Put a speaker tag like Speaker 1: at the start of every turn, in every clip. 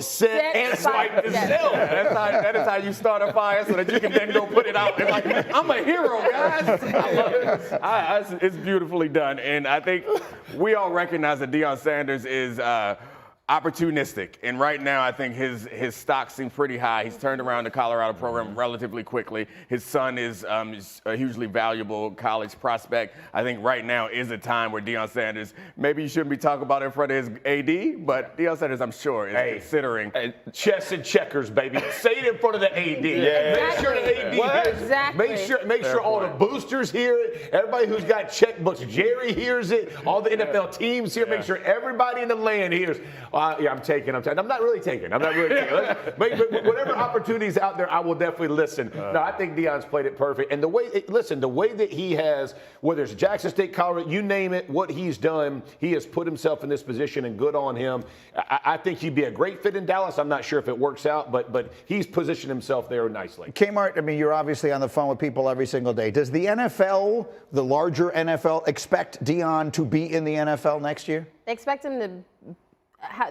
Speaker 1: smoked, set, and spiked the cell.
Speaker 2: That is how you start a fire so that you can then go put it out. And like, I'm a hero, guys. I love it. It's beautifully done. And I think we all recognize that Deion Sanders is opportunistic, and right now I think his stock seems pretty high. He's turned around the Colorado program relatively quickly. His son is a hugely valuable college prospect. I think right now is a time where Deion Sanders, maybe you shouldn't be talking about it in front of his AD, but Deion Sanders, I'm sure, is considering.
Speaker 1: Chess and checkers, baby. Say it in front of the AD.
Speaker 3: Yeah.
Speaker 1: Make sure the AD hears it.
Speaker 4: Exactly.
Speaker 1: Make sure all the boosters hear it. Everybody who's got checkbooks, Jerry hears it. All the NFL teams hear it. Make sure everybody in the land hears. I'm taking. I'm not really taking. But whatever opportunities out there, I will definitely listen. No, I think Deion's played it perfect. And the way that he has, whether it's Jackson State, Colorado, you name it, what he's done, he has put himself in this position, and good on him. I think he'd be a great fit in Dallas. I'm not sure if it works out, but he's positioned himself there nicely.
Speaker 3: Kmart, I mean, you're obviously on the phone with people every single day. Does the NFL, the larger NFL, expect Deion to be in the NFL next year?
Speaker 4: They expect him to.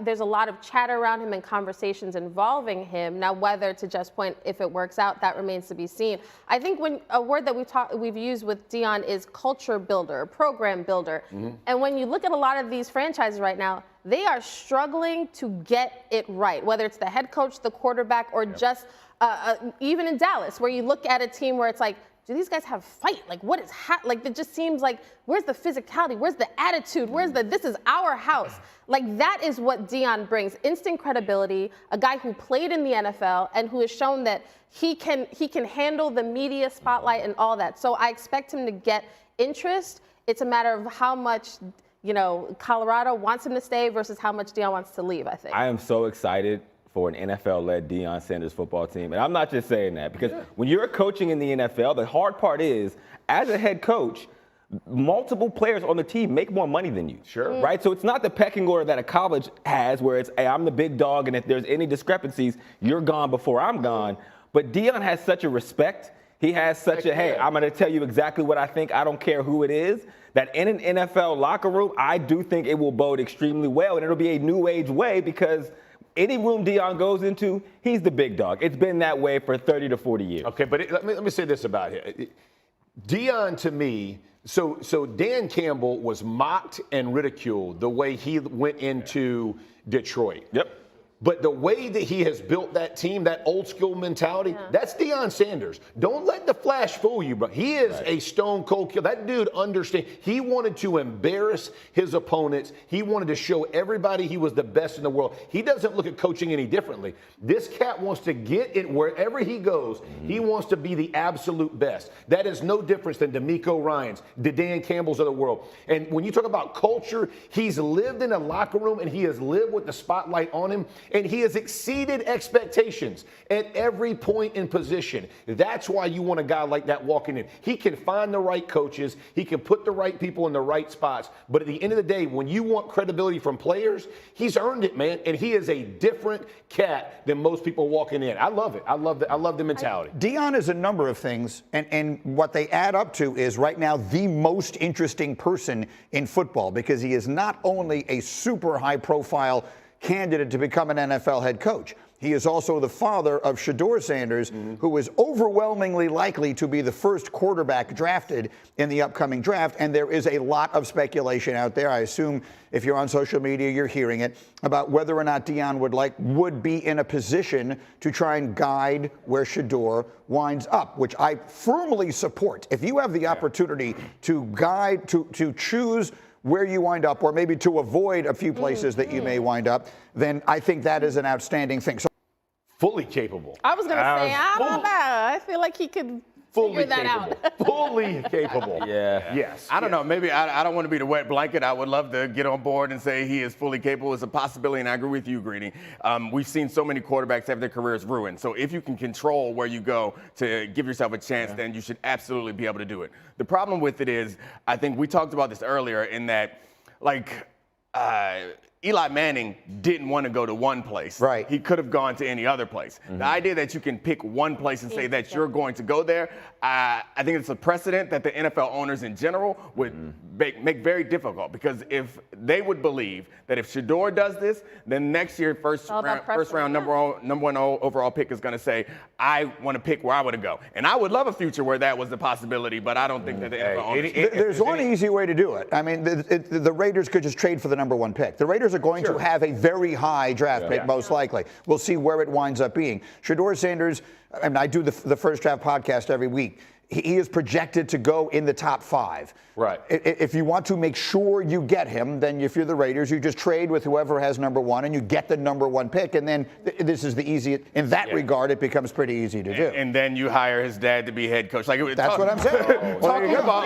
Speaker 4: There's a lot of chatter around him and conversations involving him. Now, whether to Jeff's point, if it works out, that remains to be seen. I think when a word that we've used with Deion is culture builder, program builder. Mm-hmm. And when you look at a lot of these franchises right now, they are struggling to get it right, whether it's the head coach, the quarterback, or just even in Dallas, where you look at a team where it's like, do these guys have fight? Like, what is like? It just seems like, where's the physicality? Where's the attitude? Where's this is our house. Like, that is what Deion brings. Instant credibility, a guy who played in the NFL and who has shown that he can handle the media spotlight and all that. So I expect him to get interest. It's a matter of how much, Colorado wants him to stay versus how much Deion wants to leave, I think.
Speaker 5: I am so excited for an NFL-led Deion Sanders football team. And I'm not just saying that, because when you're coaching in the NFL, the hard part is, as a head coach, multiple players on the team make more money than you.
Speaker 1: Sure.
Speaker 5: Right? So it's not the pecking order that a college has where it's, hey, I'm the big dog, and if there's any discrepancies, you're gone before I'm gone. But Deion has such a respect. He has such a, hey, I'm going to tell you exactly what I think. I don't care who it is. That in an NFL locker room, I do think it will bode extremely well. And it'll be a new age way, because any room Deion goes into, he's the big dog. It's been that way for 30 to 40 years.
Speaker 1: Okay, but let me say this about him. Deion, to me, so Dan Campbell was mocked and ridiculed the way he went into Detroit.
Speaker 5: Yep.
Speaker 1: But the way that he has built that team, that old school mentality, that's Deion Sanders. Don't let the flash fool you, bro. He is a stone cold killer. That dude understands. He wanted to embarrass his opponents. He wanted to show everybody he was the best in the world. He doesn't look at coaching any differently. This cat wants to get it wherever he goes. He wants to be the absolute best. That is no difference than DeMeco Ryans, the Dan Campbells of the world. And when you talk about culture, he's lived in a locker room and he has lived with the spotlight on him. And he has exceeded expectations at every point in position. That's why you want a guy like that walking in. He can find the right coaches. He can put the right people in the right spots. But at the end of the day, when you want credibility from players, he's earned it, man. And he is a different cat than most people walking in. I love it. I love the mentality.
Speaker 3: Deion is a number of things, and what they add up to is right now the most interesting person in football, because he is not only a super high-profile candidate to become an NFL head coach. He is also the father of Shedeur Sanders, who is overwhelmingly likely to be the first quarterback drafted in the upcoming draft. And there is a lot of speculation out there. I assume if you're on social media, you're hearing it, about whether or not Deion would be in a position to try and guide where Shedeur winds up, which I firmly support. If you have the opportunity to guide, to choose where you wind up, or maybe to avoid a few places that you may wind up, then I think that is an outstanding thing. So,
Speaker 1: fully capable.
Speaker 4: I was going to say, I don't know. I feel like he could figure that out.
Speaker 1: Fully capable.
Speaker 5: Yeah.
Speaker 1: Yes.
Speaker 2: I don't know. Maybe I don't want to be the wet blanket. I would love to get on board and say he is fully capable. It's a possibility, and I agree with you, Greeny. We've seen so many quarterbacks have their careers ruined. So if you can control where you go to give yourself a chance, then you should absolutely be able to do it. The problem with it is, I think we talked about this earlier, in that, Eli Manning didn't want to go to one place.
Speaker 3: Right.
Speaker 2: He could have gone to any other place. The idea that you can pick one place and say that you're going to go there, I think it's a precedent that the NFL owners in general would make very difficult, because if they would believe that if Shedeur does this, then next year first round number one overall pick is going to say, I want to pick where I want to go. And I would love a future where that was a possibility, but I don't think that the NFL owners.
Speaker 3: There's one easy way to do it. I mean, the Raiders could just trade for the number 1 pick. The Raiders are going to have a very high draft pick, most likely. We'll see where it winds up being. Shedeur Sanders, I mean, I do the First Draft podcast every week. He is projected to go in the top 5.
Speaker 1: Right.
Speaker 3: If you want to make sure you get him, then if you're the Raiders, you just trade with whoever has number 1 and you get the number 1 pick. And then this is the easy. In that regard, it becomes pretty easy to do.
Speaker 2: And then you hire his dad to be head coach.
Speaker 3: That's what I'm saying.
Speaker 2: Talking about